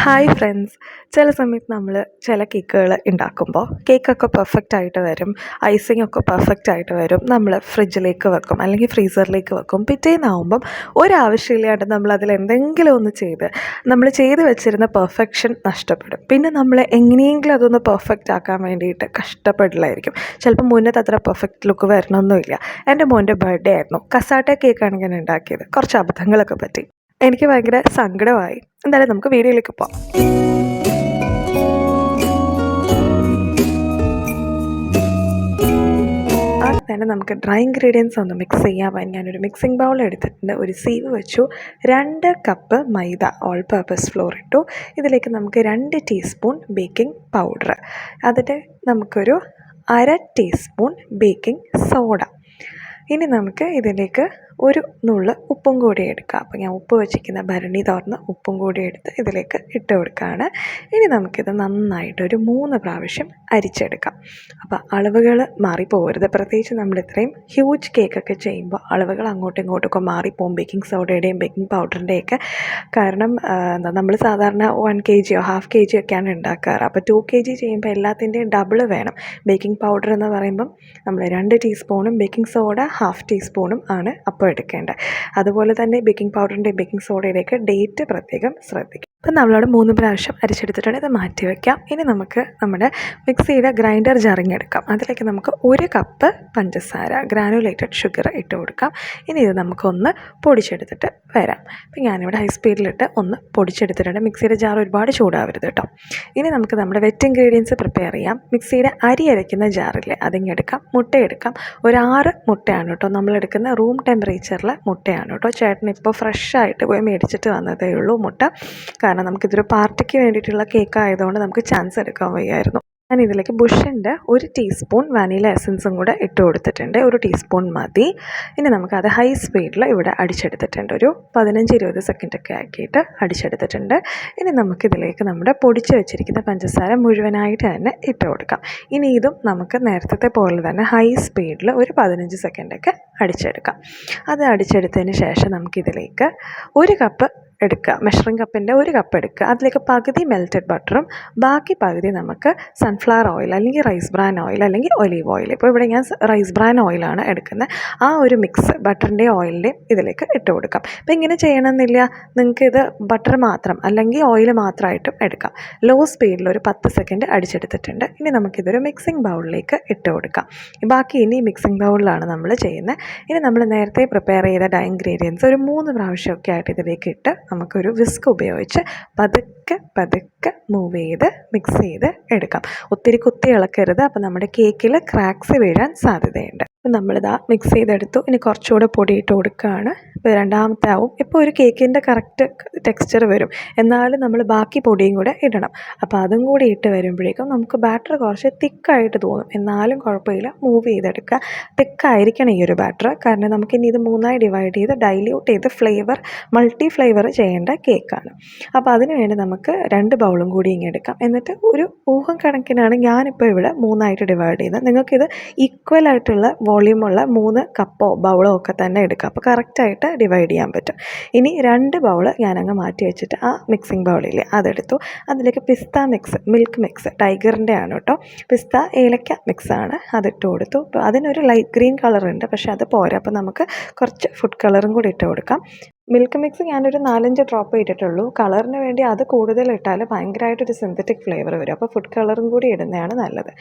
Hi friends. ചില സമയത്ത് നമ്മൾ ചില കേക്കുകൾ ഉണ്ടാക്കുമ്പോൾ കേക്കൊക്കെ പെർഫെക്റ്റ് ആയിട്ട് വരും, ഐസിങ് ഒക്കെ പെർഫെക്റ്റ് ആയിട്ട് വരും. നമ്മൾ ഫ്രിഡ്ജിലേക്ക് വെക്കും അല്ലെങ്കിൽ ഫ്രീസറിലേക്ക് വെക്കും. പിറ്റേന്നാവുമ്പം ഒരാവശ്യമില്ലാണ്ട് നമ്മൾ അതിൽ എന്തെങ്കിലും ഒന്ന് നമ്മൾ ചെയ്ത് വെച്ചിരുന്ന പെർഫെക്ഷൻ നഷ്ടപ്പെടും. പിന്നെ നമ്മൾ എങ്ങനെയെങ്കിലും അതൊന്ന് പെർഫെക്റ്റ് ആക്കാൻ വേണ്ടിയിട്ട് കഷ്ടപ്പെടലായിരിക്കും. ചിലപ്പോൾ മുന്നത്തെ അത്ര പെർഫെക്റ്റ് ലുക്ക് വരണമെന്നില്ല. എൻ്റെ മോൻ്റെ ബർത്ത്ഡേ ആയിരുന്നു. കസാട്ട കേക്കാണ് ഞാൻ ഉണ്ടാക്കിയത്. കുറച്ച് അബദ്ധങ്ങളൊക്കെ പറ്റി. എനിക്ക് ഭയങ്കര സങ്കടമായി. എന്തായാലും നമുക്ക് വീഡിയോയിലേക്ക് പോകാം. ആദ്യം തന്നെ നമുക്ക് ഡ്രൈ ഇൻഗ്രീഡിയൻസ് ഒന്ന് മിക്സ് ചെയ്യാൻ ഞാനൊരു മിക്സിംഗ് ബൗൾ എടുത്തിട്ടുണ്ട്. ഒരു സീവ് വെച്ചു. 2 കപ്പ് മൈദ ഓൾ പർപ്പസ് ഫ്ലോർ ഇട്ടു. ഇതിലേക്ക് നമുക്ക് 2 ടീസ്പൂൺ ബേക്കിംഗ് പൗഡർ, അതിൻ്റെ നമുക്കൊരു 1/2 ടീസ്പൂൺ ബേക്കിംഗ് സോഡ. ഇനി നമുക്ക് ഇതിലേക്ക് ഒരു നുള്ള് ഉപ്പും കൂടി എടുക്കാം. അപ്പോൾ ഞാൻ ഉപ്പ് വെച്ചിരിക്കുന്ന ഭരണി തുറന്ന് ഉപ്പും കൂടി എടുത്ത് ഇതിലേക്ക് ഇട്ട് കൊടുക്കുകയാണ്. ഇനി നമുക്കിത് നന്നായിട്ടൊരു 3 പ്രാവശ്യം അരിച്ചെടുക്കാം. അപ്പോൾ അളവുകൾ മാറിപ്പോകരുത്. പ്രത്യേകിച്ച് നമ്മൾ ഇത്രയും ഹ്യൂജ് കേക്കൊക്കെ ചെയ്യുമ്പോൾ അളവുകൾ അങ്ങോട്ടും ഇങ്ങോട്ടൊക്കെ മാറിപ്പോകും, ബേക്കിംഗ് സോഡയുടെയും ബേക്കിംഗ് പൗഡറിൻ്റെയൊക്കെ. കാരണം നമ്മൾ സാധാരണ 1 kg ½ kg ഒക്കെയാണ് ഉണ്ടാക്കാറ്. അപ്പോൾ 2 kg ചെയ്യുമ്പോൾ എല്ലാത്തിൻ്റെയും ഡബിൾ വേണം. ബേക്കിംഗ് പൗഡർ എന്ന് പറയുമ്പം നമ്മൾ 2 ടീസ്പൂണും ബേക്കിംഗ് സോഡ ½ ടീസ്പൂണും ആണ് അപ്പോൾ എടുക്കേണ്ടത്. അതുപോലെ തന്നെ ബേക്കിംഗ് പൗഡറിൻ്റെ ബേക്കിംഗ് സോഡയുടെയൊക്കെ ഡേറ്റ് പ്രത്യേകം ശ്രദ്ധിക്കും. അപ്പം നമ്മളവിടെ 3 പ്രാവശ്യം അരിച്ചെടുത്തിട്ടുണ്ട്. ഇത് മാറ്റി വയ്ക്കാം. ഇനി നമുക്ക് നമ്മുടെ മിക്സിയുടെ ഗ്രൈൻഡർ ജാറിങ്ങെടുക്കാം. അതിലേക്ക് നമുക്ക് 1 കപ്പ് പഞ്ചസാര, ഗ്രാനുലേറ്റഡ് ഷുഗർ ഇട്ട് കൊടുക്കാം. ഇനി ഇത് നമുക്കൊന്ന് പൊടിച്ചെടുത്തിട്ട് വരാം. അപ്പം ഞാനിവിടെ ഹൈ സ്പീഡിലിട്ട് ഒന്ന് പൊടിച്ചെടുത്തിട്ടുണ്ട്. മിക്സിയുടെ ജാർ ഒരുപാട് ചൂടാവരുത് കേട്ടോ. ഇനി നമുക്ക് നമ്മുടെ വെറ്റ് ഇൻഗ്രീഡിയൻസ് പ്രിപ്പയർ ചെയ്യാം. മിക്സിയുടെ അരി അരയ്ക്കുന്ന ജാറില്ലേ, അതിങ്ങെടുക്കാം. മുട്ട എടുക്കാം. ഒരു 6 മുട്ടയാണ് കേട്ടോ നമ്മളെടുക്കുന്ന. റൂം ടെമ്പറേച്ചറിൽ മുട്ടയാണ് കേട്ടോ. ചേട്ടൻ ഇപ്പോൾ ഫ്രഷായിട്ട് പോയി മേടിച്ചിട്ട് വന്നതേ ഉള്ളൂ മുട്ട. കാരണം നമുക്കിതൊരു പാർട്ടിക്ക് വേണ്ടിയിട്ടുള്ള കേക്ക് ആയതുകൊണ്ട് നമുക്ക് ചാൻസ് എടുക്കാൻ വയ്യായിരുന്നു. ഞാൻ ഇതിലേക്ക് ബുഷിൻ്റെ 1 ടീസ്പൂൺ വാനില എസൻസും കൂടെ ഇട്ട് കൊടുത്തിട്ടുണ്ട്. 1 ടീസ്പൂൺ മതി. ഇനി നമുക്കത് ഹൈ സ്പീഡിൽ ഇവിടെ അടിച്ചെടുത്തിട്ടുണ്ട്. ഒരു 15-20 സെക്കൻഡൊക്കെ ആക്കിയിട്ട് അടിച്ചെടുത്തിട്ടുണ്ട്. ഇനി നമുക്കിതിലേക്ക് നമ്മുടെ പൊടിച്ച് വെച്ചിരിക്കുന്ന പഞ്ചസാര മുഴുവനായിട്ട് തന്നെ ഇട്ട് കൊടുക്കാം. ഇനി ഇതും നമുക്ക് നേരത്തെ പോലെ തന്നെ ഹൈ സ്പീഡിൽ ഒരു 15 സെക്കൻഡൊക്കെ അടിച്ചെടുക്കാം. അത് അടിച്ചെടുത്തതിന് ശേഷം നമുക്കിതിലേക്ക് 1 കപ്പ് എടുക്കുക. മെഷറിംഗ് കപ്പിൻ്റെ 1 കപ്പ് എടുക്കുക. അതിലേക്ക് പകുതി മെൽറ്റഡ് ബട്ടറും ബാക്കി പകുതി നമുക്ക് സൺഫ്ലവർ ഓയിൽ അല്ലെങ്കിൽ റൈസ് ബ്രാൻ ഓയിൽ അല്ലെങ്കിൽ ഒലീവ് ഓയിൽ. ഇപ്പോൾ ഇവിടെ ഞാൻ റൈസ് ബ്രാൻ ഓയിലാണ് എടുക്കുന്നത്. ആ ഒരു മിക്സ് ബട്ടറിൻ്റെയും ഓയിലിൻ്റെയും ഇതിലേക്ക് ഇട്ട് കൊടുക്കാം. അപ്പോൾ ഇങ്ങനെ ചെയ്യണമെന്നില്ല, നിങ്ങൾക്കിത് ബട്ടർ മാത്രം അല്ലെങ്കിൽ ഓയിൽ മാത്രമായിട്ടും എടുക്കാം. ലോ സ്പീഡിൽ ഒരു 10 സെക്കൻഡ് അടിച്ചെടുത്തിട്ടുണ്ട്. ഇനി നമുക്കിതൊരു മിക്സിംഗ് ബൗളിലേക്ക് ഇട്ട് കൊടുക്കാം. ബാക്കി ഇനി മിക്സിംഗ് ബൗളിലാണ് നമ്മൾ ചെയ്യുന്നത്. ഇനി നമ്മൾ നേരത്തെ പ്രിപ്പയർ ചെയ്ത ഡ്രൈ ഇൻഗ്രീഡിയൻസ് ഒരു 3 പ്രാവശ്യമൊക്കെ ആയിട്ട് ഇതിലേക്ക് ഇട്ട് നമുക്കൊരു വിസ്ക് ഉപയോഗിച്ച് പതുക്കെ മൂവ് ചെയ്ത് മിക്സ് ചെയ്ത് എടുക്കാം. ഒത്തിരി കുത്തി ഇളക്കരുത്. അപ്പോൾ നമ്മുടെ കേക്കിൽ ക്രാക്സ് വീഴാൻ സാധ്യതയുണ്ട്. നമ്മളിതാ മിക്സ് ചെയ്തെടുത്തു. ഇനി കുറച്ചുകൂടെ പൊടിയിട്ട് കൊടുക്കുകയാണ്. ഇപ്പോൾ രണ്ടാമത്തെ ആവും. ഇപ്പോൾ ഒരു കേക്കിൻ്റെ കറക്റ്റ് ടെക്സ്ചർ വരും. എന്നാലും നമ്മൾ ബാക്കി പൊടിയും കൂടെ ഇടണം. അപ്പോൾ അതും കൂടി ഇട്ട് വരുമ്പോഴേക്കും നമുക്ക് ബാറ്റർ കുറച്ച് തിക്കായിട്ട് തോന്നും. എന്നാലും കുഴപ്പമില്ല, മൂവ് ചെയ്തെടുക്കുക. തിക്കായിരിക്കണം ഈ ഒരു ബാറ്റർ. കാരണം നമുക്കിനി ഇത് 3ആയി ഡിവൈഡ് ചെയ്ത് ഡൈല്യൂട്ട് ചെയ്ത് മൾട്ടി ഫ്ലേവർ ചെയ്യേണ്ട കേക്കാണ്. അപ്പോൾ അതിന് വേണ്ടി നമുക്ക് 2 ബൗളും കൂടി ഇങ്ങെടുക്കാം. എന്നിട്ട് ഒരു ഊഹം കണക്കിനാണ് ഞാനിപ്പോൾ ഇവിടെ 3ആയിട്ട് ഡിവൈഡ് ചെയ്യുന്നത്. നിങ്ങൾക്കിത് ഈക്വലായിട്ടുള്ള വോളിയമുള്ള 3 കപ്പോ ബൗളോ ഒക്കെ തന്നെ എടുക്കാം. അപ്പോൾ കറക്റ്റായിട്ട് ഡിവൈഡ് ചെയ്യാൻ പറ്റും. ഇനി 2 ബൗൾ ഞാനങ്ങ് മാറ്റി വെച്ചിട്ട് ആ മിക്സിംഗ് ബൗളിൽ അതെടുത്തു. അതിലേക്ക് പിസ്ത മിക്സ്, മിൽക്ക് മിക്സ്, ടൈഗറിൻ്റെ ആണ് കേട്ടോ. പിസ്ത ഏലക്ക മിക്സാണ്, അതിട്ട് കൊടുത്തു. അപ്പോൾ അതിനൊരു ലൈറ്റ് ഗ്രീൻ കളറുണ്ട്, പക്ഷേ അത് പോരാ. അപ്പോൾ നമുക്ക് കുറച്ച് ഫുഡ് കളറും കൂടി ഇട്ട് കൊടുക്കാം. മിൽക്ക് മിക്സ് ഞാനൊരു 4-5 ഡ്രോപ്പ് ഇട്ടിട്ടുള്ളൂ. കളറിന് വേണ്ടി അത് കൂടുതൽ ഇട്ടാൽ ഭയങ്കരമായിട്ടൊരു സിന്തറ്റിക് ഫ്ലേവർ വരും. അപ്പോൾ ഫുഡ് കളറും കൂടി ഇടുന്നതാണ് നല്ലത്.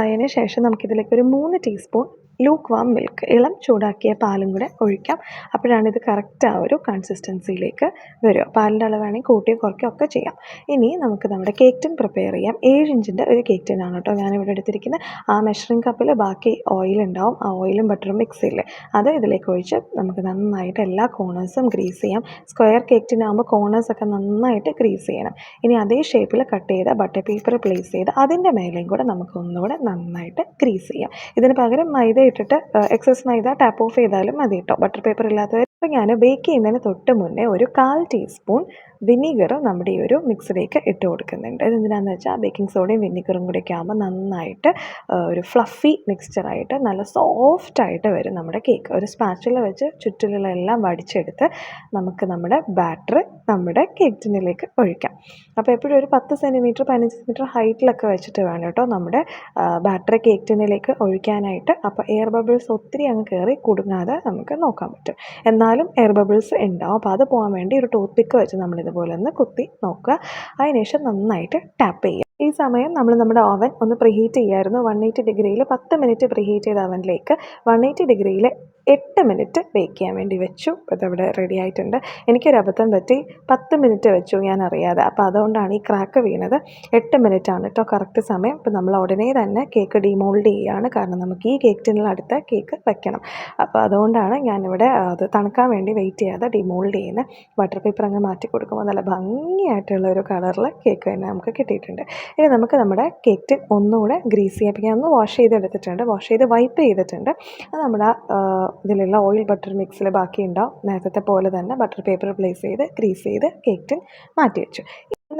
അതിന് ശേഷം നമുക്കിതിലേക്ക് ഒരു 3 ടീസ്പൂൺ ലൂക്ക് വാം മിൽക്ക്, ഇളം ചൂടാക്കിയ പാലും കൂടെ ഒഴിക്കാം. അപ്പോഴാണ് ഇത് കറക്റ്റ് ആ ഒരു കൺസിസ്റ്റൻസിയിലേക്ക് വരിക. പാലിൻ്റെ അളവാണെങ്കിൽ കൂട്ടിയോ കുറയ്ക്കുകയോ ഒക്കെ ചെയ്യാം. ഇനി നമുക്ക് നമ്മുടെ കേക്ക് ടിൻ പ്രിപ്പയർ ചെയ്യാം. 7 ഇഞ്ചിൻ്റെ ഒരു കേക്ക് ടിനാണ് കേട്ടോ ഞാനിവിടെ എടുത്തിരിക്കുന്നത്. ആ മെഷറിംഗ് കപ്പിൽ ബാക്കി ഓയിൽ ഉണ്ടാവും. ആ ഓയിലും ബട്ടറും മിക്സ് ചെയ്യില്ലേ, അത് ഇതിലേക്ക് ഒഴിച്ച് നമുക്ക് നന്നായിട്ട് എല്ലാ കോർണേഴ്സും ഗ്രീസ് ചെയ്യാം. സ്ക്വയർ കേക്ക് ടിനാകുമ്പോൾ കോർണേഴ്സൊക്കെ നന്നായിട്ട് ഗ്രീസ് ചെയ്യണം. ഇനി അതേ ഷേപ്പിൽ കട്ട് ചെയ്ത ബട്ടർ പേപ്പർ പ്ലേസ് ചെയ്ത് അതിൻ്റെ മേലെയും കൂടെ നമുക്ക് ഒന്നുകൂടെ നന്നായിട്ട് ഗ്രീസ് ചെയ്യാം. ഇതിന് പകരം മൈദ ഇട്ടിട്ട് എക്സസ് മൈദ ടാപ്പ് ഓഫ് ചെയ്താലും മതി കേട്ടോ. ബട്ടർ പേപ്പർ ഇല്ലാത്തവർ അപ്പോൾ ഞാൻ ബേക്ക് ചെയ്യുന്നതിന് തൊട്ട് മുന്നേ ഒരു 1/4 ടീസ്പൂൺ വിനീഗർ നമ്മുടെ ഈ ഒരു മിക്സിലേക്ക് ഇട്ട് കൊടുക്കുന്നുണ്ട്. ഇതെന്തിനാണെന്ന് വെച്ചാൽ ബേക്കിംഗ് സോഡയും വിനീഗറും കൂടെയൊക്കെ ആകുമ്പോൾ നന്നായിട്ട് ഒരു ഫ്ലഫി മിക്സ്ചറായിട്ട് നല്ല സോഫ്റ്റായിട്ട് വരും നമ്മുടെ കേക്ക്. ഒരു സ്പാച്ചുല വെച്ച് ചുറ്റിലുള്ള എല്ലാം വടിച്ചെടുത്ത് നമുക്ക് നമ്മുടെ ബാറ്റർ നമ്മുടെ കേക്ക് ടിന്നിലേക്ക് ഒഴിക്കാം. അപ്പോൾ എപ്പോഴും ഒരു 10 സെൻറ്റിമീറ്റർ 15 സെൻറ്റിമീറ്റർ ഹൈറ്റിലൊക്കെ വെച്ചിട്ട് വേണം കേട്ടോ നമ്മുടെ ബാറ്റർ കേക്ക് ടിന്നിലേക്ക് ഒഴിക്കാനായിട്ട്. അപ്പോൾ എയർ ബബിൾസ് ഒത്തിരി അങ്ങ് കയറി കുടുങ്ങാതെ നമുക്ക് നോക്കാൻ പറ്റും. എന്നാലും എയർ ബബിൾസ് ഉണ്ടാവും. അപ്പോൾ അത് പോകാൻ വേണ്ടി ഒരു ടൂത്ത് പിക്ക് വെച്ച് നമ്മളിതുപോലെ ഒന്ന് കുത്തി നോക്കുക. അതിനുശേഷം നന്നായിട്ട് ടാപ്പ് ചെയ്യുക. ഈ സമയം നമ്മൾ നമ്മുടെ ഓവൻ ഒന്ന് പ്രീഹീറ്റ് ചെയ്യായിരുന്നു. 180 ഡിഗ്രിയിൽ 10 മിനിറ്റ് പ്രീഹീറ്റ് ചെയ്ത അവനിലേക്ക് 180 ഡിഗ്രിയിൽ 8 മിനിറ്റ് ബേക്ക് ചെയ്യാൻ വേണ്ടി വെച്ചു. അപ്പോൾ അതവിടെ റെഡി ആയിട്ടുണ്ട്. എനിക്കൊരു അബദ്ധം പറ്റി, 10 മിനിറ്റ് വെച്ചു ഞാൻ അറിയാതെ. അപ്പോൾ അതുകൊണ്ടാണ് ഈ ക്രാക്ക് വീണത്. 8 മിനിറ്റാണ് കേട്ടോ കറക്റ്റ് സമയം. അപ്പോൾ നമ്മൾ ഉടനെ തന്നെ കേക്ക് ഡിമോൾഡ് ചെയ്യുകയാണ്. കാരണം നമുക്ക് ഈ കേക്ക് ടിന്നിൽ അടുത്ത കേക്ക് വെക്കണം. അപ്പോൾ അതുകൊണ്ടാണ് ഞാനിവിടെ അത് തണുക്കാൻ വേണ്ടി വെയിറ്റ് ചെയ്യാതെ ഡിമോൾഡ് ചെയ്യുന്നത്. ബട്ടർ പേപ്പർ അങ്ങ് മാറ്റി കൊടുക്കുമ്പോൾ നല്ല ഭംഗിയായിട്ടുള്ള ഒരു കളറിൽ കേക്ക് തന്നെ നമുക്ക് കിട്ടിയിട്ടുണ്ട്. ഇനി നമുക്ക് നമ്മുടെ കേക്ക് ടിൻ ഒന്നുകൂടെ ഗ്രീസ് ചെയ്യാം. അപ്പോൾ ഞാൻ ഒന്ന് വാഷ് ചെയ്തെടുത്തിട്ടുണ്ട്, വാഷ് ചെയ്ത് വൈപ്പ് ചെയ്തിട്ടുണ്ട്. അത് നമ്മുടെ ഇതിലുള്ള ഓയിൽ ബട്ടർ മിക്സിൽ ബാക്കി ഉണ്ടാവും. നേരത്തെ പോലെ തന്നെ ബട്ടർ പേപ്പർ പ്ലേസ് ചെയ്ത് ഗ്രീസ് ചെയ്ത് കേക്ക് ടിൻ മാറ്റി വെച്ചു.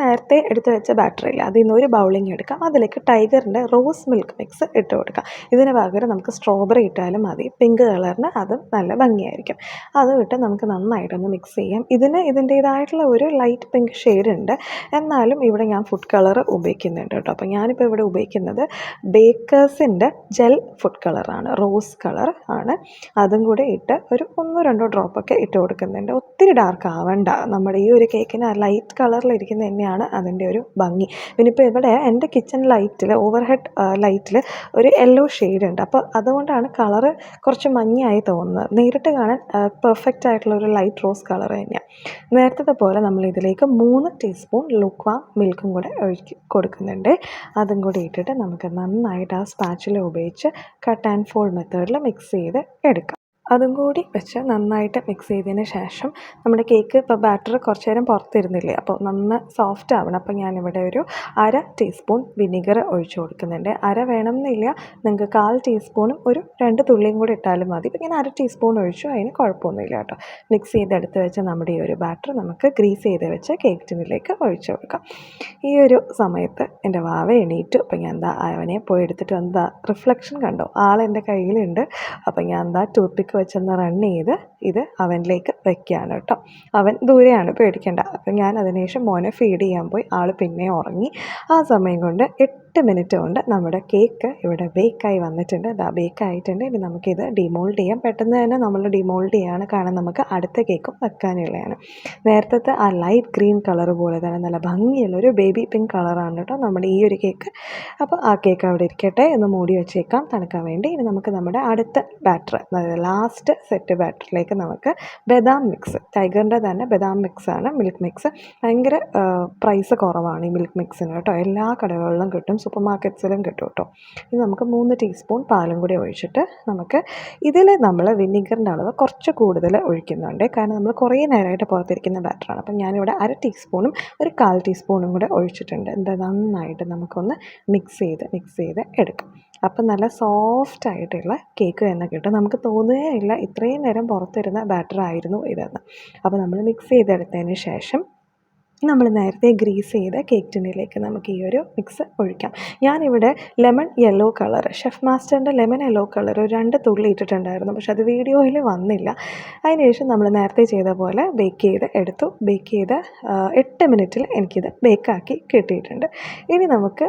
നേരത്തെ എടുത്ത് വെച്ച ബാറ്ററില്ല, അതിൽ നിന്ന് ഒരു ബൗളിങ് എടുക്കാം. അതിലേക്ക് ടൈഗറിൻ്റെ റോസ് മിൽക്ക് മിക്സ് ഇട്ട് കൊടുക്കാം. ഇതിന് പകരം നമുക്ക് സ്ട്രോബെറി ഇട്ടാലും മതി, പിങ്ക് കളറിന് അതും നല്ല ഭംഗിയായിരിക്കും. അത് ഇട്ട് നമുക്ക് നന്നായിട്ടൊന്ന് മിക്സ് ചെയ്യാം. ഇതിൻ്റേതായിട്ടുള്ള ഒരു ലൈറ്റ് പിങ്ക് ഷെയ്ഡ് ഉണ്ട്, എന്നാലും ഇവിടെ ഞാൻ ഫുഡ് കളർ ഉപയോഗിക്കുന്നുണ്ട് കേട്ടോ. അപ്പോൾ ഞാനിപ്പോൾ ഇവിടെ ഉപയോഗിക്കുന്നത് ബേക്കേഴ്സിൻ്റെ ജെൽ ഫുഡ് കളറാണ്, റോസ് കളർ ആണ്. അതും കൂടെ ഇട്ട് ഒരു 1-2 ഡ്രോപ്പൊക്കെ ഇട്ട് കൊടുക്കുന്നുണ്ട്. ഒത്തിരി ഡാർക്ക് ആവണ്ട. നമ്മുടെ ഈ ഒരു കേക്കിന് ആ ലൈറ്റ് കളറിലിരിക്കുന്ന തന്നെയാണ് അതിൻ്റെ ഒരു ഭംഗി. പിന്നിപ്പോൾ ഇവിടെ എൻ്റെ കിച്ചൺ ലൈറ്റിൽ, ഓവർ ഹെഡ് ലൈറ്റിൽ ഒരു യെല്ലോ ഷെയ്ഡ് ഉണ്ട്. അപ്പോൾ അതുകൊണ്ടാണ് കളറ് കുറച്ച് മഞ്ഞയായി തോന്നുന്നത്. നേരിട്ട് കാണാൻ പെർഫെക്റ്റ് ആയിട്ടുള്ള ഒരു ലൈറ്റ് റോസ് കളർ തന്നെയാണ്. നേരത്തെ പോലെ നമ്മൾ ഇതിലേക്ക് 3 ടീസ്പൂൺ ലുക്വാം മിൽക്കും കൂടെ ഒഴിച്ച് കൊടുക്കുന്നുണ്ട്. അതും കൂടി ഇട്ടിട്ട് നമുക്ക് നന്നായിട്ട് ആ സ്പാച്ചുല ഉപയോഗിച്ച് കട്ട് ആൻഡ് ഫോൾഡ് മെത്തേഡിൽ മിക്സ് ചെയ്ത് എടുക്കാം. അതും കൂടി വെച്ച് നന്നായിട്ട് മിക്സ് ചെയ്തതിന് ശേഷം നമ്മുടെ കേക്ക് ഇപ്പോൾ ബാറ്റർ കുറച്ച് നേരം പുറത്തിരുന്നില്ലേ, അപ്പോൾ നന്നായി സോഫ്റ്റ് ആവണം. അപ്പോൾ ഞാനിവിടെ ഒരു 1/2 ടീസ്പൂൺ വിനിഗർ ഒഴിച്ച് കൊടുക്കുന്നുണ്ട്. അര വേണമെന്നില്ല, നിങ്ങൾക്ക് 1/4 ടീസ്പൂണും ഒരു 2 തുള്ളിയും കൂടി ഇട്ടാലും മതി. ഇപ്പോൾ ഞാൻ 1/2 ടീസ്പൂൺ ഒഴിച്ചു, അതിന് കുഴപ്പമൊന്നുമില്ല കേട്ടോ. മിക്സ് ചെയ്തെടുത്ത് വെച്ച് നമ്മുടെ ഈ ഒരു ബാറ്റർ നമുക്ക് ഗ്രീസ് ചെയ്ത് വെച്ച് കേക്ക് ടിന്നിലേക്ക് ഒഴിച്ച് കൊടുക്കാം. ഈ ഒരു സമയത്ത് എൻ്റെ വാവ എണീറ്റു. അപ്പോൾ ഞാൻ അവനെ പോയി എടുത്തിട്ട് എന്താ റിഫ്ലക്ഷൻ കണ്ടോ, ആളെൻ്റെ കയ്യിലുണ്ട്. അപ്പോൾ ഞാൻ ടൂത്ത് പിക്ക് വെച്ചൊന്ന് റൺ ചെയ്ത് ഇത് അവനിലേക്ക് വെക്കുകയാണ് കേട്ടോ. അവൻ ദൂരെയാണ്, പേടിക്കേണ്ട. അപ്പം ഞാൻ അതിനുശേഷം മോനെ ഫീഡ് ചെയ്യാൻ പോയി. ആൾ പിന്നെ ഉറങ്ങി. ആ സമയം കൊണ്ട് 8 മിനിറ്റ് കൊണ്ട് നമ്മുടെ കേക്ക് ഇവിടെ ബേക്കായി വന്നിട്ടുണ്ട്. ബേക്കായിട്ടുണ്ട്. ഇനി നമുക്കിത് ഡിമോൾഡ് ചെയ്യാം. പെട്ടെന്ന് തന്നെ നമ്മൾ ഡിമോൾഡ് ചെയ്യുകയാണ്, കാരണം നമുക്ക് അടുത്ത കേക്കും വെക്കാനുള്ളതാണ്. നേരത്തെ ആ ലൈറ്റ് ഗ്രീൻ കളർ പോലെ തന്നെ നല്ല ഭംഗിയുള്ളൊരു ബേബി പിങ്ക് കളറാണ് കേട്ടോ നമ്മുടെ ഈ ഒരു കേക്ക്. അപ്പോൾ ആ കേക്ക് അവിടെ ഇരിക്കട്ടെ, ഒന്ന് മൂടി വെച്ചേക്കാം തണുക്കാൻ വേണ്ടി. ഇനി നമുക്ക് നമ്മുടെ അടുത്ത ബാറ്റർ, അതായത് ലാസ്റ്റ് സെറ്റ് ബാറ്ററിലേക്ക് നമുക്ക് ബദാം മിക്സ്, ടൈഗറിൻ്റെ തന്നെ ബദാം മിക്സാണ്, മിൽക്ക് മിക്സ്. ഭയങ്കര പ്രൈസ് കുറവാണ് ഈ മിൽക്ക് മിക്സിന് കേട്ടോ. എല്ലാ കടകളിലും കിട്ടും, സൂപ്പർ മാർക്കറ്റ്സിലും കിട്ടും കേട്ടോ. ഇത് നമുക്ക് 3 ടീസ്പൂൺ പാലും കൂടി ഒഴിച്ചിട്ട് നമുക്ക് ഇതിൽ നമ്മൾ വിനീഗറിൻ്റെ അളവ് കുറച്ച് കൂടുതൽ ഒഴിക്കുന്നുണ്ട്, കാരണം നമ്മൾ കുറേ നേരമായിട്ട് പുറത്തിരിക്കുന്ന ബാറ്ററാണ്. അപ്പം ഞാനിവിടെ 1/2 ടീസ്പൂണും ഒരു 1/4 ടീസ്പൂണും കൂടെ ഒഴിച്ചിട്ടുണ്ട്. ഇത് നന്നായിട്ട് നമുക്കൊന്ന് മിക്സ് ചെയ്ത് എടുക്കാം. അപ്പം നല്ല സോഫ്റ്റായിട്ടുള്ള കേക്ക് തന്നെ കിട്ടും. നമുക്ക് തോന്നുകയില്ല ഇത്രയും നേരം പുറത്തിരുന്ന ബാറ്റർ ആയിരുന്നു ഇതെന്ന്. അപ്പോൾ നമ്മൾ മിക്സ് ചെയ്തെടുത്തതിന് ശേഷം നമ്മൾ നേരത്തെ ഗ്രീസ് ചെയ്ത കേക്ക് ടിന്നിലേക്ക് നമുക്ക് ഈ ഒരു മിക്സ് ഒഴിക്കാം. ഞാനിവിടെ ലെമൺ യെല്ലോ കളർ, ഷെഫ് മാസ്റ്ററിൻ്റെ ലെമൺ യെല്ലോ കളർ ഒരു 2 തുള്ളി ഇട്ടിട്ടുണ്ടായിരുന്നു, പക്ഷെ അത് വീഡിയോയിൽ വന്നില്ല. അതിനുശേഷം നമ്മൾ നേരത്തെ ചെയ്ത പോലെ ബേക്ക് ചെയ്ത് എടുത്തു. ബേക്ക് ചെയ്ത് 8 മിനിറ്റിൽ എനിക്കിത് ബേക്കാക്കി കിട്ടിയിട്ടുണ്ട്. ഇനി നമുക്ക്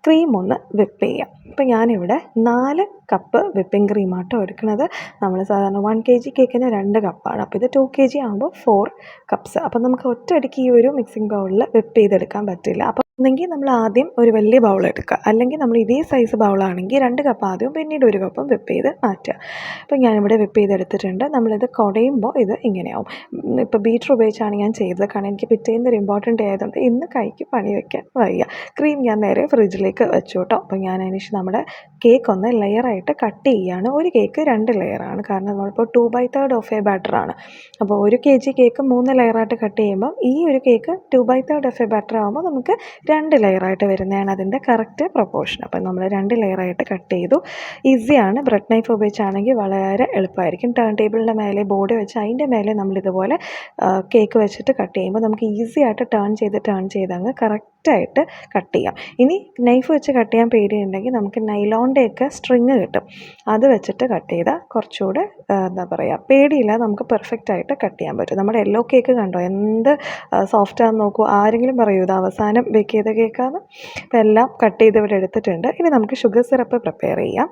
ക്രീം ഒന്ന് വിപ്പ് ചെയ്യാം. ഇപ്പോൾ ഞാനിവിടെ 4 കപ്പ് വിപ്പിംഗ് ക്രീമാട്ടോ എടുക്കുന്നത്. നമ്മൾ സാധാരണ 1 kg കേക്കിന് 2 കപ്പാണ്. അപ്പോൾ ഇത് 2 kg ആകുമ്പോൾ 4 കപ്സ്. അപ്പോൾ നമുക്ക് ഒറ്റയടിക്ക് ഈ ഒരു മിക്സിംഗ് ബൗളിൽ വിപ്പ് ചെയ്തെടുക്കാൻ പറ്റില്ല. അപ്പോൾ ഒന്നെങ്കിൽ നമ്മൾ ആദ്യം ഒരു വലിയ ബൗൾ എടുക്കുക, അല്ലെങ്കിൽ നമ്മൾ ഇതേ സൈസ് ബൗളാണെങ്കിൽ 2 കപ്പ് ആദ്യം പിന്നീട് 1 കപ്പും വിപ്പ് ചെയ്ത് മാറ്റുക. അപ്പോൾ ഞാനിവിടെ വിപ്പ് ചെയ്തെടുത്തിട്ടുണ്ട്. നമ്മളിത് കുടയുമ്പോൾ ഇത് ഇങ്ങനെയാവും. ഇപ്പോൾ ബീറ്റർ ഉപയോഗിച്ചാണ് ഞാൻ ചെയ്തത്, കാരണം എനിക്ക് പിറ്റേന്ന് ഒരു ഇമ്പോർട്ടൻ്റ് ആയതുകൊണ്ട് ഇന്ന് കൈക്ക് പണി വയ്ക്കാൻ വയ്യ. ക്രീം ഞാൻ നേരെ ഫ്രിഡ്ജിലേക്ക് വെച്ചു കേട്ടോ. അപ്പോൾ ഞാൻ അതിന് നമ്മുടെ കേക്ക് ഒന്ന് ലെയറായിട്ട് കട്ട് ചെയ്യുകയാണ്. ഒരു കേക്ക് 2 ലെയറാണ്, കാരണം നമ്മളിപ്പോൾ 2/3 ഓഫ് എ ബാറ്ററാണ്. അപ്പോൾ 1 kg കേക്ക് 3 ലെയറായിട്ട് കട്ട് ചെയ്യുമ്പോൾ ഈ ഒരു കേക്ക് 2/3 ഓഫ് എ ബാറ്റർ ആകുമ്പോൾ നമുക്ക് 2 ലെയറായിട്ട് വരുന്നതാണ് അതിൻ്റെ കറക്റ്റ് പ്രൊപ്പോർഷൻ. അപ്പോൾ നമ്മൾ 2 ലെയറായിട്ട് കട്ട് ചെയ്തു. ഈസിയാണ്. ബ്രെഡ് നൈഫ് ഉപയോഗിച്ചാണെങ്കിൽ വളരെ എളുപ്പമായിരിക്കും. ടേൺ ടേബിളിൻ്റെ മേലെ ബോർഡ് വെച്ച് അതിൻ്റെ മേലെ നമ്മളിതുപോലെ കേക്ക് വെച്ചിട്ട് കട്ട് ചെയ്യുമ്പോൾ നമുക്ക് ഈസി ആയിട്ട് ടേൺ ചെയ്ത് അങ്ങ് കറക്റ്റായിട്ട് കട്ട് ചെയ്യാം. ഇനി നൈഫ് വെച്ച് കട്ട് ചെയ്യാൻ പേടിയുണ്ടെങ്കിൽ നമുക്ക് നൈലോണിൻ്റെയൊക്കെ സ്ട്രിങ് കിട്ടും, അത് വെച്ചിട്ട് കട്ട് ചെയ്താൽ കുറച്ചുകൂടെ എന്താ പറയുക, പേടിയില്ലാതെ നമുക്ക് പെർഫെക്റ്റായിട്ട് കട്ട് ചെയ്യാൻ പറ്റും. നമ്മുടെ യെല്ലോ കേക്ക് കണ്ടോ എന്ത് സോഫ്റ്റാണെന്ന് നോക്കൂ. ആരെങ്കിലും പറയൂ ഇത് അവസാനം ബേക്ക് ചെയ്ത കേക്കാണ്. അപ്പോൾ എല്ലാം കട്ട് ചെയ്ത് ഇവിടെ എടുത്തിട്ടുണ്ട്. ഇനി നമുക്ക് ഷുഗർ സിറപ്പ് പ്രിപ്പയർ ചെയ്യാം.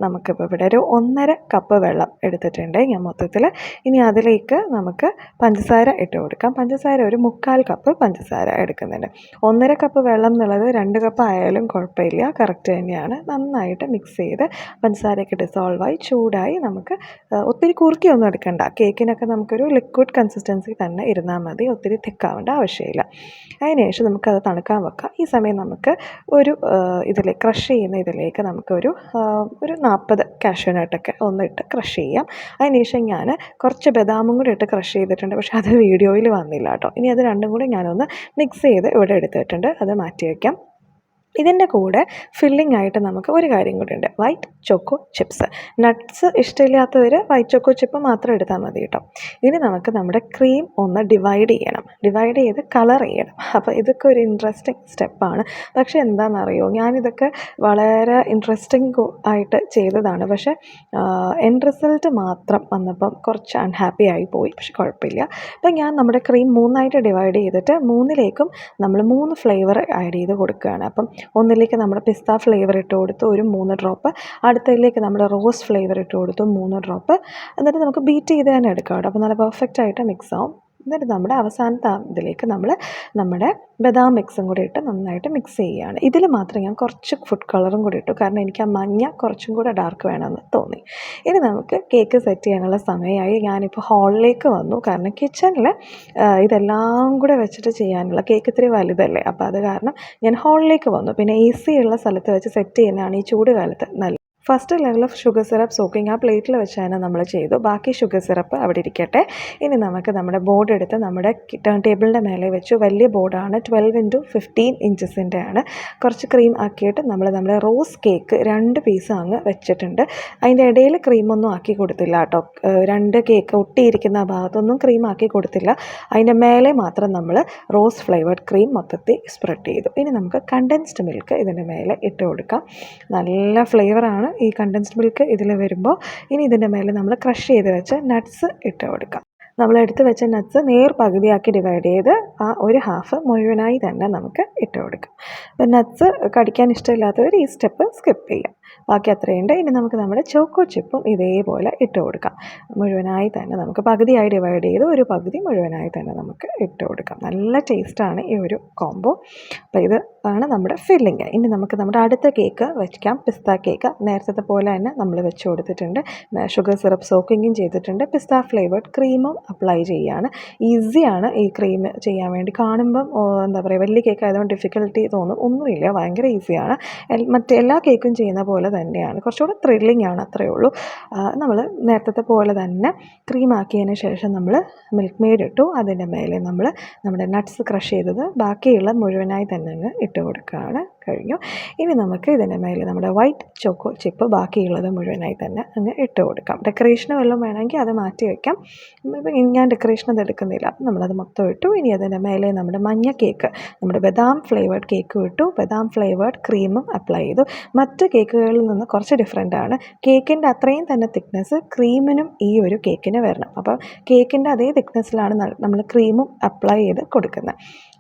നമുക്കിപ്പോൾ ഇവിടെ ഒരു 1.5 കപ്പ് വെള്ളം എടുത്തിട്ടുണ്ട് ഞാൻ മൊത്തത്തിൽ. ഇനി അതിലേക്ക് നമുക്ക് പഞ്ചസാര ഇട്ട് കൊടുക്കാം. പഞ്ചസാര ഒരു 3/4 കപ്പ് പഞ്ചസാര എടുക്കുന്നുണ്ട്. 1.5 കപ്പ് വെള്ളം എന്നുള്ളത് 2 കപ്പ് ആയാലും കുഴപ്പമില്ല, കറക്റ്റ് തന്നെയാണ്. നന്നായിട്ട് മിക്സ് ചെയ്ത് പഞ്ചസാരയൊക്കെ ഡിസോൾവായി ചൂടായി നമുക്ക് ഒത്തിരി കുറുക്കിയൊന്നും എടുക്കണ്ട. കേക്കിനൊക്കെ നമുക്കൊരു ലിക്വിഡ് കൺസിസ്റ്റൻസി തന്നെ ഇരുന്നാൽ മതി, ഒത്തിരി തിക്കാവേണ്ട ആവശ്യമില്ല. അതിനുശേഷം നമുക്കത് തണുക്കാൻ വെക്കാം. ഈ സമയം നമുക്ക് ഒരു ക്രഷ് ചെയ്യുന്ന ഇതിലേക്ക് നമുക്കൊരു 40 കാഷ്യൂനട്ടൊക്കെ ഒന്നിട്ട് ക്രഷ് ചെയ്യാം. അതിനുശേഷം ഞാൻ കുറച്ച് ബദാമും കൂടി ഇട്ട് ക്രഷ് ചെയ്തിട്ടുണ്ട്, പക്ഷേ അത് വീഡിയോയിൽ വന്നില്ല കേട്ടോ. ഇനി അത് രണ്ടും കൂടി ഞാനൊന്ന് മിക്സ് ചെയ്ത് ഇവിടെ എടുത്തിട്ടുണ്ട്, അത് മാറ്റി വയ്ക്കാം. ഇതിൻ്റെ കൂടെ ഫില്ലിംഗ് ആയിട്ട് നമുക്ക് ഒരു കാര്യം കൂടി ഉണ്ട്, വൈറ്റ് ചോക്കോ ചിപ്സ്. നട്ട്സ് ഇഷ്ടമില്ലാത്തവർ വൈറ്റ് ചോക്കോ ചിപ്പ് മാത്രം എടുത്താൽ മതി കേട്ടോ. ഇനി നമുക്ക് നമ്മുടെ ക്രീം ഒന്ന് ഡിവൈഡ് ചെയ്ത് കളർ ചെയ്യണം. അപ്പോൾ ഇതൊക്കെ ഒരു ഇൻട്രസ്റ്റിംഗ് സ്റ്റെപ്പാണ്. പക്ഷേ എന്താണെന്നറിയോ, ഞാനിതൊക്കെ വളരെ ഇൻട്രസ്റ്റിംഗ് ആയിട്ട് ചെയ്തതാണ്. പക്ഷേ എൻഡ് റിസൾട്ട് മാത്രം വന്നപ്പം കുറച്ച് അൺഹാപ്പി ആയി പോയി. പക്ഷെ കുഴപ്പമില്ല. അപ്പം ഞാൻ നമ്മുടെ ക്രീം 3ആയിട്ട് ഡിവൈഡ് ചെയ്തിട്ട് 3ലേക്കും നമ്മൾ 3 ഫ്ലേവർ ആഡ് ചെയ്ത് കൊടുക്കുകയാണ്. അപ്പം ഒന്നിലേക്ക് നമ്മൾ പിസ്ത ഫ്ലേവർ ഇട്ട് കൊടുത്തു ഒരു 3 ഡ്രോപ്പ്, അടുത്തതിലേക്ക് നമ്മൾ റോസ് ഫ്ലേവർ ഇട്ട് കൊടുത്തു 3 ഡ്രോപ്പ്. എന്നിട്ട് നമുക്ക് ബീറ്റ് ചെയ്ത് തന്നെ എടുക്കാം കേട്ടോ. അപ്പോൾ നല്ല പെർഫെക്റ്റായിട്ട് മിക്സ് ആവും. എന്നിട്ട് നമ്മുടെ അവസാനത്തെ ഇതിലേക്ക് നമ്മൾ നമ്മുടെ ബദാം മിക്സും കൂടി ഇട്ട് നന്നായിട്ട് മിക്സ് ചെയ്യുകയാണ്. ഇതിൽ മാത്രം ഞാൻ കുറച്ച് ഫുഡ് കളറും കൂടി ഇട്ടു, കാരണം എനിക്ക് ആ മഞ്ഞ കുറച്ചും കൂടെ ഡാർക്ക് വേണമെന്ന് തോന്നി. ഇനി നമുക്ക് കേക്ക് സെറ്റ് ചെയ്യാനുള്ള സമയമായി. ഞാനിപ്പോൾ ഹാളിലേക്ക് വന്നു, കാരണം കിച്ചണിൽ ഇതെല്ലാം കൂടെ വെച്ചിട്ട് ചെയ്യാനുള്ള കേക്ക് ഇത്തിരി വലുതല്ലേ, അപ്പോൾ അത് കാരണം ഞാൻ ഹാളിലേക്ക് വന്നു. പിന്നെ AC ഉള്ള സ്ഥലത്ത് വെച്ച് സെറ്റ് ചെയ്യുന്നതാണ് ഈ ചൂട് കാലത്ത് നല്ലത്. First level of sugar syrup soaking ആ പ്ലേറ്റിൽ വെച്ച് തന്നെ നമ്മൾ ചെയ്തു. ബാക്കി ഷുഗർ സിറപ്പ് അവിടെ ഇരിക്കട്ടെ. ഇനി നമുക്ക് നമ്മുടെ ബോർഡ് എടുത്ത് നമ്മുടെ ടേൺ ടേബിളിൻ്റെ മേലെ വെച്ചു. വലിയ ബോർഡാണ്, 12x15 ഇഞ്ചസിൻ്റെ ആണ്. കുറച്ച് ക്രീം ആക്കിയിട്ട് നമ്മുടെ റോസ് കേക്ക് 2 പീസ് അങ്ങ് വെച്ചിട്ടുണ്ട്. അതിൻ്റെ ഇടയിൽ ക്രീമൊന്നും ആക്കി കൊടുത്തില്ല കേട്ടോ. 2 കേക്ക് ഒട്ടിയിരിക്കുന്ന ഭാഗത്തൊന്നും ക്രീം ആക്കി കൊടുത്തില്ല. അതിൻ്റെ മേലെ മാത്രം നമ്മൾ റോസ് ഫ്ലേവേർഡ് ക്രീം മൊത്തത്തിൽ സ്പ്രെഡ് ചെയ്തു. ഇനി നമുക്ക് കണ്ടൻസ്ഡ് മിൽക്ക് ഇതിൻ്റെ മേലെ ഇട്ട് കൊടുക്കാം. നല്ല ഫ്ലേവറാണ് ഈ കണ്ടൻസ്ഡ് മിൽക്ക് ഇതിൽ വരുമ്പോൾ. ഇനി ഇതിൻ്റെ മേലെ നമ്മൾ ക്രഷ് ചെയ്ത് വെച്ച് നട്ട്സ് ഇട്ട് കൊടുക്കാം. നമ്മൾ എടുത്ത് വെച്ച നട്ട്സ് പകുതിയാക്കി ഡിവൈഡ് ചെയ്ത് ആ ഒരു ഹാഫ് മുഴുവനായി തന്നെ നമുക്ക് ഇട്ട് കൊടുക്കാം. അപ്പോൾ നട്ട്സ് കടിക്കാൻ ഇഷ്ടമില്ലാത്തവർ ഈ സ്റ്റെപ്പ് സ്കിപ്പ് ചെയ്യാം. ബാക്കി അത്രയുണ്ട്. ഇനി നമുക്ക് നമ്മുടെ ചോക്കോ ചിപ്പും ഇതേപോലെ ഇട്ട് കൊടുക്കാം. മുഴുവനായി തന്നെ നമുക്ക് പകുതിയായി ഡിവൈഡ് ചെയ്ത് ഒരു പകുതി മുഴുവനായി തന്നെ നമുക്ക് ഇട്ട് കൊടുക്കാം. നല്ല ടേസ്റ്റാണ് ഈ ഒരു കോംബോ. അപ്പോൾ ഇത് ആണ് നമ്മുടെ ഫില്ലിങ്. ഇനി നമുക്ക് നമ്മുടെ അടുത്ത കേക്ക് വയ്ക്കാം. പിസ്ത കേക്ക് നേരത്തെ പോലെ തന്നെ നമ്മൾ വെച്ച് കൊടുത്തിട്ടുണ്ട്. ഷുഗർ സിറപ്പ് സോക്കിങ്ങും ചെയ്തിട്ടുണ്ട്. പിസ്ത ഫ്ലേവേർഡ് ക്രീമും അപ്ലൈ ചെയ്യുകയാണ്. ഈസിയാണ് ഈ ക്രീം ചെയ്യാൻ വേണ്ടി. കാണുമ്പം എന്താ പറയുക, വലിയ കേക്ക് ആയതുകൊണ്ട് ഡിഫിക്കൽട്ടി തോന്നും, ഒന്നുമില്ല, ഭയങ്കര ഈസിയാണ്. മറ്റെല്ലാ കേക്കും ചെയ്യുന്ന പോലെ തന്നെയാണ്, കുറച്ചുകൂടെ ത്രില്ലിംഗ് ആണ്, അത്രയേ ഉള്ളൂ. നമ്മൾ നേരത്തെ പോലെ തന്നെ ക്രീം ആക്കിയതിന് ശേഷം നമ്മൾ മിൽക്ക് മെയ്ഡ് ഇട്ടു. അതിൻ്റെ മേലെ നമ്മൾ നമ്മുടെ നട്ട്സ് ക്രഷ് ചെയ്തത് ബാക്കിയുള്ള മുഴുവനായി തന്നെ അങ്ങ് ഇട്ട് കൊടുക്കുകയാണ്. കഴിഞ്ഞു. ഇനി നമുക്ക് ഇതിൻ്റെ മേലെ നമ്മുടെ വൈറ്റ് ചോക്കോ ചിപ്പ് ബാക്കിയുള്ളത് മുഴുവനായി തന്നെ അങ്ങ് ഇട്ട് കൊടുക്കാം. ഡെക്കറേഷന് വല്ലതും വേണമെങ്കിൽ അത് മാറ്റി വയ്ക്കാം. ഞാൻ ഡെക്കറേഷൻ അത് എടുക്കുന്നില്ല, നമ്മളത് മൊത്തം ഇട്ടു. ഇനി അതിൻ്റെ മേലെ നമ്മുടെ മഞ്ഞ കേക്ക്, നമ്മുടെ ബദാം ഫ്ലേവേർഡ് കേക്ക് ഇട്ടു. ബദാം ഫ്ലേവേർഡ് ക്രീമും അപ്ലൈ ചെയ്തു. മറ്റ് കേക്കുകളിൽ നിന്ന് കുറച്ച് ഡിഫറെൻ്റ് ആണ്. കേക്കിൻ്റെ അത്രയും തന്നെ തിക്നെസ് ക്രീമിനും ഈ ഒരു കേക്കിന് വരണം. അപ്പോൾ കേക്കിൻ്റെ അതേ തിക്നെസ്സിലാണ് നമ്മൾ ക്രീമും അപ്ലൈ ചെയ്ത് കൊടുക്കുന്നത്.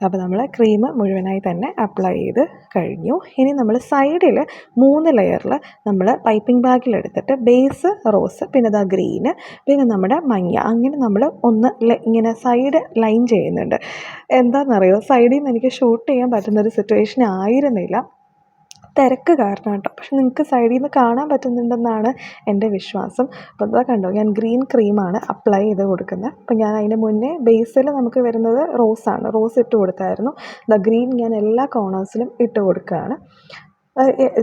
അപ്പോൾ നമ്മൾ ക്രീം മുഴുവനായി തന്നെ അപ്ലൈ ചെയ്ത് കഴിഞ്ഞു. ഇനി നമ്മൾ സൈഡിൽ 3 ലെയറിൽ നമ്മൾ പൈപ്പിംഗ് ബാഗിലെടുത്തിട്ട് ബേസ് റോസ്, പിന്നെ ഇതാ ഗ്രീന്, പിന്നെ നമ്മുടെ മഞ്ഞ, അങ്ങനെ നമ്മൾ ഒന്ന് ഇങ്ങനെ സൈഡ് ലൈൻ ചെയ്യുന്നുണ്ട്. എന്താണെന്നറിയോ, സൈഡിൽ നിന്ന് എനിക്ക് ഷൂട്ട് ചെയ്യാൻ പറ്റുന്നൊരു സിറ്റുവേഷൻ ആയിരുന്നില്ല, തിരക്ക് കാരണം കേട്ടോ. പക്ഷെ നിങ്ങൾക്ക് സൈഡിൽ നിന്ന് കാണാൻ പറ്റുന്നുണ്ടെന്നാണ് എൻ്റെ വിശ്വാസം. അപ്പോൾ അതാ കണ്ടോ, ഞാൻ ഗ്രീൻ ക്രീമാണ് അപ്ലൈ ചെയ്ത് കൊടുക്കുന്നത്. അപ്പോൾ ഞാൻ അതിന് മുന്നേ ബേസിൽ നമുക്ക് വരുന്നത് റോസാണ്, റോസ് ഇട്ട് കൊടുത്തായിരുന്നു. ഗ്രീൻ ഞാൻ എല്ലാ കോർണേഴ്സിലും ഇട്ട് കൊടുക്കുകയാണ്.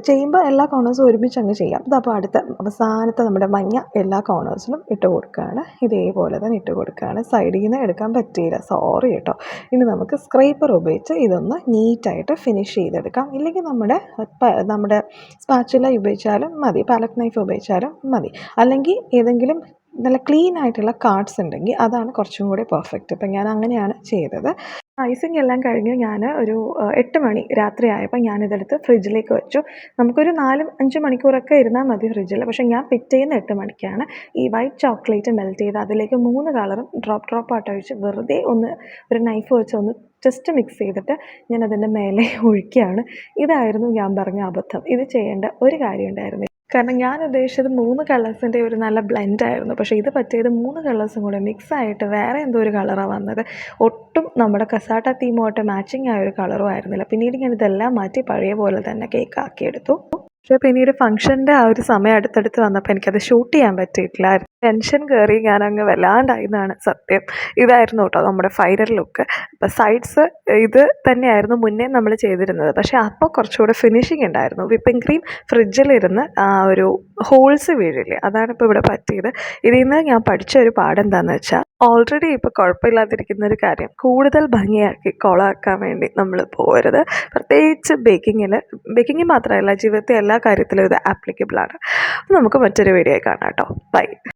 ചെയ്യുമ്പോൾ എല്ലാ കോർണേഴ്സും ഒരുമിച്ച് അങ്ങ് ചെയ്യാം. ഇതപ്പോൾ അവസാനത്തെ നമ്മുടെ മഞ്ഞ എല്ലാ കോർണേഴ്സിലും ഇട്ട് കൊടുക്കുകയാണ്. ഇതേപോലെ തന്നെ ഇട്ട് കൊടുക്കുകയാണ്. സൈഡിൽ നിന്ന് എടുക്കാൻ പറ്റിയില്ല, സോറി കേട്ടോ. ഇനി നമുക്ക് സ്ക്രൈപ്പർ ഉപയോഗിച്ച് ഇതൊന്ന് നീറ്റായിട്ട് ഫിനിഷ് ചെയ്തെടുക്കാം. ഇല്ലെങ്കിൽ നമ്മുടെ സ്പാച്ചുല ഉപയോഗിച്ചാലും മതി, പാലറ്റ് നൈഫ് ഉപയോഗിച്ചാലും മതി. അല്ലെങ്കിൽ ഏതെങ്കിലും നല്ല ക്ലീൻ ആയിട്ടുള്ള കാർഡ്സ് ഉണ്ടെങ്കിൽ അതാണ് കുറച്ചും കൂടി പെർഫെക്റ്റ്. ഇപ്പം ഞാൻ അങ്ങനെയാണ് ചെയ്തത്. ഐസിങ് എല്ലാം കഴിഞ്ഞ് ഞാൻ ഒരു 8 മണി രാത്രി ആയപ്പോൾ ഞാനിതെടുത്ത് ഫ്രിഡ്ജിലേക്ക് വെച്ചു. നമുക്കൊരു 4-5 മണിക്കൂറൊക്കെ ഇരുന്നാൽ മതി ഫ്രിഡ്ജിൽ. പക്ഷേ ഞാൻ പിറ്റേന്ന് 8 മണിക്കാണ് ഈ വൈറ്റ് ചോക്ലേറ്റ് മെൽറ്റ് ചെയ്ത് അതിലേക്ക് 3 കളറും ഡ്രോപ്പായിട്ട് ഒഴിച്ച് വെറുതെ ഒന്ന് ഒരു നൈഫ് വെച്ച് ഒന്ന് ജസ്റ്റ് മിക്സ് ചെയ്തിട്ട് ഞാൻ അതിൻ്റെ മേലെ ഒഴിക്കുകയാണ്. ഇതായിരുന്നു ഞാൻ പറഞ്ഞ അബദ്ധം. ഇത് ചെയ്യേണ്ട ഒരു കാര്യം ഉണ്ടായിരുന്നില്ല. കാരണം ഞാൻ ഉദ്ദേശിച്ചത് 3 കളേഴ്സിൻ്റെ ഒരു നല്ല ബ്ലെൻഡായിരുന്നു. പക്ഷേ ഇത് പറ്റിയത് 3 കളേഴ്സും കൂടെ മിക്സായിട്ട് വേറെ എന്തോ ഒരു കളറാണ് വന്നത്. ഒട്ടും നമ്മുടെ കസാട്ട തീമുമായിട്ട് മാച്ചിങ് ആയ ഒരു കളറും ആയിരുന്നില്ല. പിന്നീട് ഞാൻ ഇതെല്ലാം മാറ്റി പഴയ പോലെ തന്നെ കേക്ക് ആക്കിയെടുത്തു. പക്ഷേ പിന്നീട് ഫംഗ്ഷൻ്റെ ആ ഒരു സമയം അടുത്തടുത്ത് വന്നപ്പോൾ എനിക്കത് ഷൂട്ട് ചെയ്യാൻ പറ്റിയിട്ടില്ല. ടെൻഷൻ കയറി ഞാനങ്ങ് വല്ലാണ്ടായി എന്നാണ് സത്യം. ഇതായിരുന്നു കേട്ടോ നമ്മുടെ ഫൈനൽ ലുക്ക്. അപ്പോൾ സൈഡ്സ് ഇത് തന്നെയായിരുന്നു മുന്നേ നമ്മൾ ചെയ്തിരുന്നത്. പക്ഷേ അപ്പോൾ കുറച്ചുകൂടെ ഫിനിഷിങ് ഉണ്ടായിരുന്നു. വിപ്പിംഗ് ക്രീം ഫ്രിഡ്ജിലിരുന്ന് ആ ഒരു ഹോൾസ് വീഴില്ലേ, അതാണ് ഇപ്പോൾ ഇവിടെ പറ്റിയത്. ഇതിൽ നിന്ന് ഞാൻ പഠിച്ച ഒരു പാഠം എന്താണെന്ന് വെച്ചാൽ, ഓൾറെഡി ഇപ്പോൾ കുഴപ്പമില്ലാതിരിക്കുന്ന ഒരു കാര്യം കൂടുതൽ ഭംഗിയാക്കി കൊളാക്കാൻ വേണ്ടി നമ്മൾ പോകരുത്. പ്രത്യേകിച്ച് ബേക്കിങ്ങിൽ മാത്രമല്ല, ജീവിതത്തിൽ എല്ലാ കാര്യത്തിലും ഇത് ആപ്ലിക്കബിളാണ്. നമുക്ക് മറ്റൊരു വീഡിയോ കാണാം കേട്ടോ. ബൈ.